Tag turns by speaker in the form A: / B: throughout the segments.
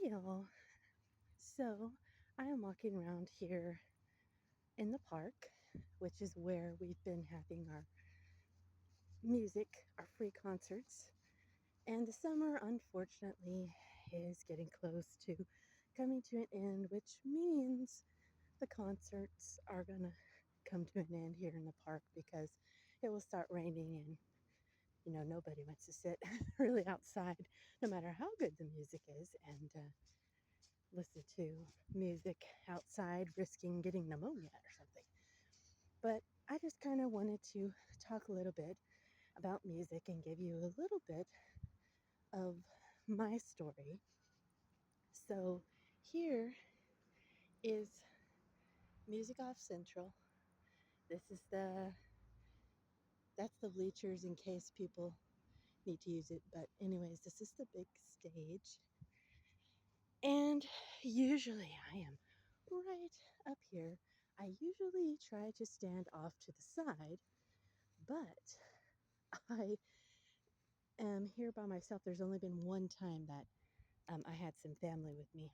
A: Hey y'all. So I am walking around here in the park, which is where we've been having our music, our free concerts. And the summer, unfortunately, is getting close to coming to an end, which means the concerts are going to come to an end here in the park because it will start raining and nobody wants to sit really outside no matter how good the music is and listen to music outside, risking getting pneumonia or something. But I just kind of wanted to talk a little bit about music and give you a little bit of my story. So here is Music Off Central. This is that's the bleachers in case people need to use it. But anyways, this is the big stage. And usually I am right up here. I usually try to stand off to the side, but I am here by myself. There's only been one time that I had some family with me.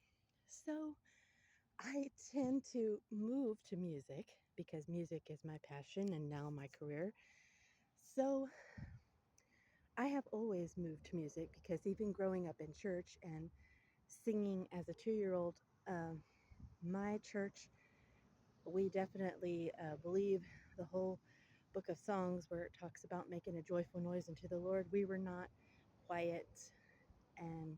A: So I tend to move to music because music is my passion and now my career. So I have always moved to music because even growing up in church and singing as a 2 year old, my church, we definitely believe the whole book of songs where it talks about making a joyful noise unto the Lord. We were not quiet, and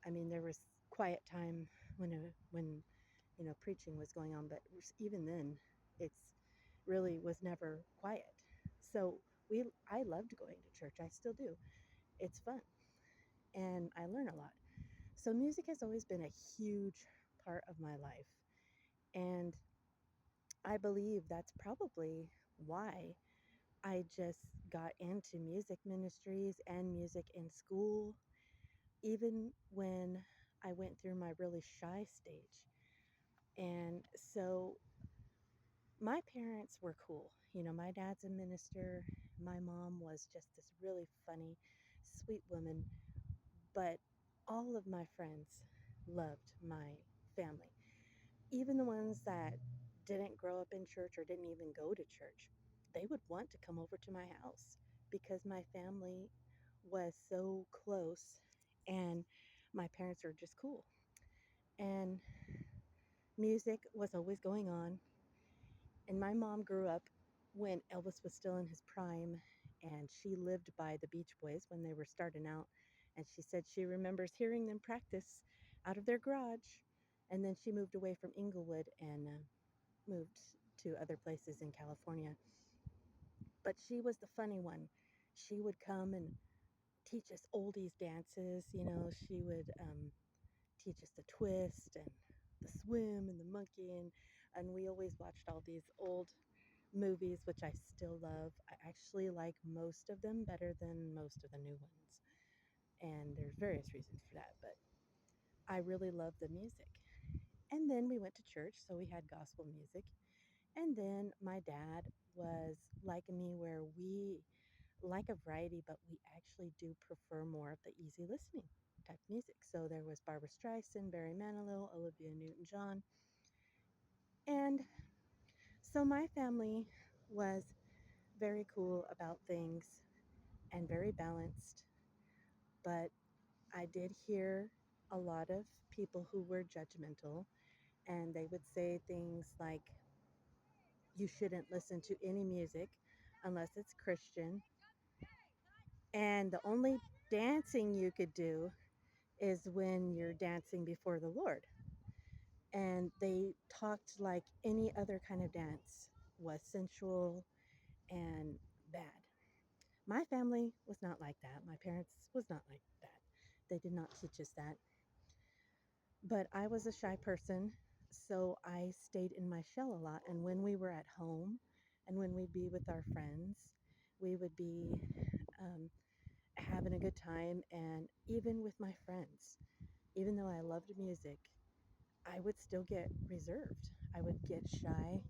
A: I mean there was quiet time when preaching was going on, but even then, it's really was never quiet. So I loved going to church. I still do. It's fun, and I learn a lot. So music has always been a huge part of my life, and I believe that's probably why I just got into music ministries and music in school, even when I went through my really shy stage. And so my parents were cool. My dad's a minister. My mom was just this really funny, sweet woman. But all of my friends loved my family, even the ones that didn't grow up in church or didn't even go to church. They would want to come over to my house because my family was so close and my parents are just cool. And music was always going on. And my mom grew up when Elvis was still in his prime, and she lived by the Beach Boys when they were starting out. And she said she remembers hearing them practice out of their garage. And then she moved away from Inglewood and moved to other places in California. But she was the funny one. She would come and teach us oldies dances. She would teach us the twist and the swim and the monkey. And we always watched all these old movies, which I still love. I actually like most of them better than most of the new ones. And there's various reasons for that, but I really love the music. And then we went to church, so we had gospel music. And then my dad was like me, where we like a variety, but we actually do prefer more of the easy listening type music. So there was Barbara Streisand, Barry Manilow, Olivia Newton-John. And so my family was very cool about things and very balanced. But I did hear a lot of people who were judgmental, and they would say things like, you shouldn't listen to any music unless it's Christian. And the only dancing you could do is when you're dancing before the Lord. And they talked like any other kind of dance was sensual and bad. My family was not like that. My parents was not like that. They did not teach us that. But I was a shy person, so I stayed in my shell a lot. And when we were at home and when we'd be with our friends, we would be um, having a good time. And even with my friends, even though I loved music, I would still get reserved. I would get shy.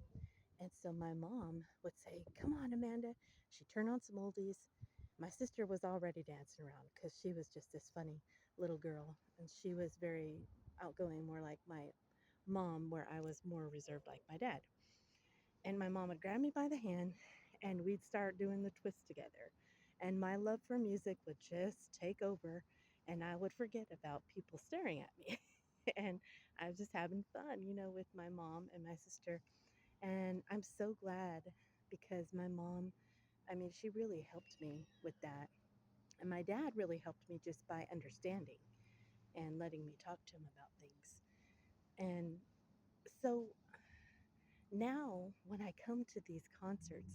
A: And so my mom would say, "Come on, Amanda." She'd turn on some oldies. My sister was already dancing around because she was just this funny little girl, and she was very outgoing, more like my mom, where I was more reserved like my dad. And my mom would grab me by the hand and we'd start doing the twist together. And my love for music would just take over and I would forget about people staring at me. And I was just having fun, with my mom and my sister. And I'm so glad because my mom, I mean, she really helped me with that. And my dad really helped me just by understanding and letting me talk to him about things. And so now, when I come to these concerts,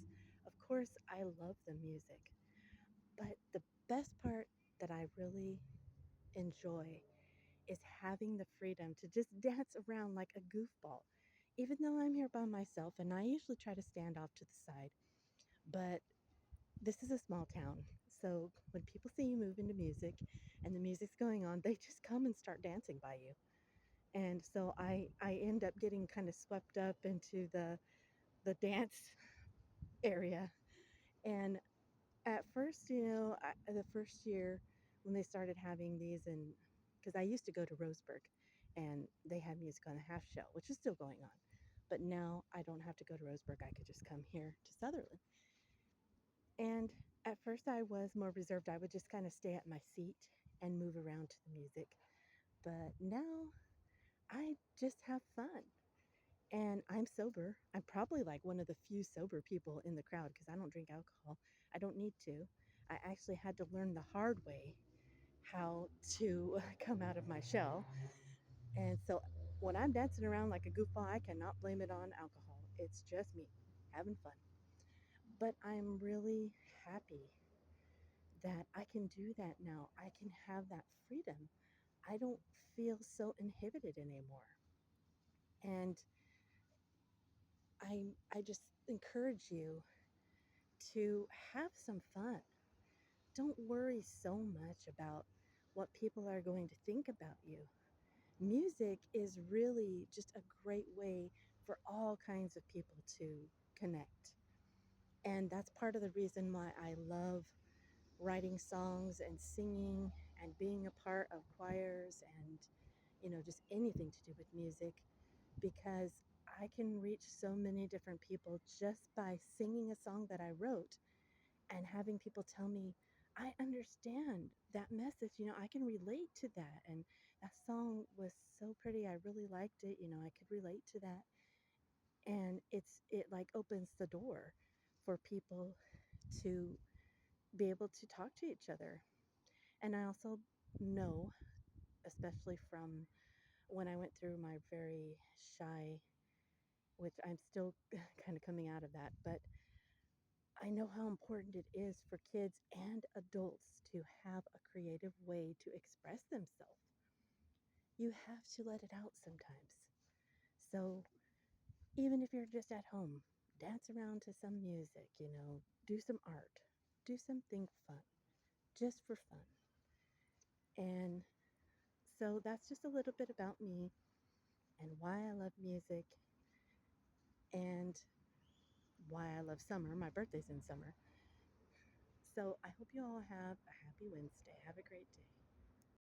A: of course, I love the music, but the best part that I really enjoy is having the freedom to just dance around like a goofball. Even though I'm here by myself, and I usually try to stand off to the side, but this is a small town. So when people see you move into music and the music's going on, they just come and start dancing by you. And so I end up getting kind of swept up into the dance area. And at first, the first year when they started having these, and because I used to go to Roseburg and they had music on the half shell, which is still going on. But now I don't have to go to Roseburg. I could just come here to Sutherland. And at first, I was more reserved. I would just kind of stay at my seat and move around to the music. But now I just have fun. And I'm sober. I'm probably like one of the few sober people in the crowd because I don't drink alcohol. I don't need to. I actually had to learn the hard way how to come out of my shell. And so when I'm dancing around like a goofball, I cannot blame it on alcohol. It's just me having fun. But I'm really happy that I can do that now. I can have that freedom. I don't feel so inhibited anymore. And I just encourage you to have some fun. Don't worry so much about what people are going to think about you. Music is really just a great way for all kinds of people to connect. And that's part of the reason why I love writing songs and singing and being a part of choirs and, just anything to do with music because I can reach so many different people just by singing a song that I wrote and having people tell me, I understand that message, I can relate to that. And that song was so pretty. I really liked it. I could relate to that. And it like opens the door for people to be able to talk to each other. And I also know, especially from when I went through my very shy, which I'm still kind of coming out of that, but I know how important it is for kids and adults to have a creative way to express themselves. You have to let it out sometimes. So even if you're just at home, dance around to some music, do some art, do something fun, just for fun. And so that's just a little bit about me and why I love music and why I love summer. My birthday's in summer. So I hope you all have a happy Wednesday. Have a great day.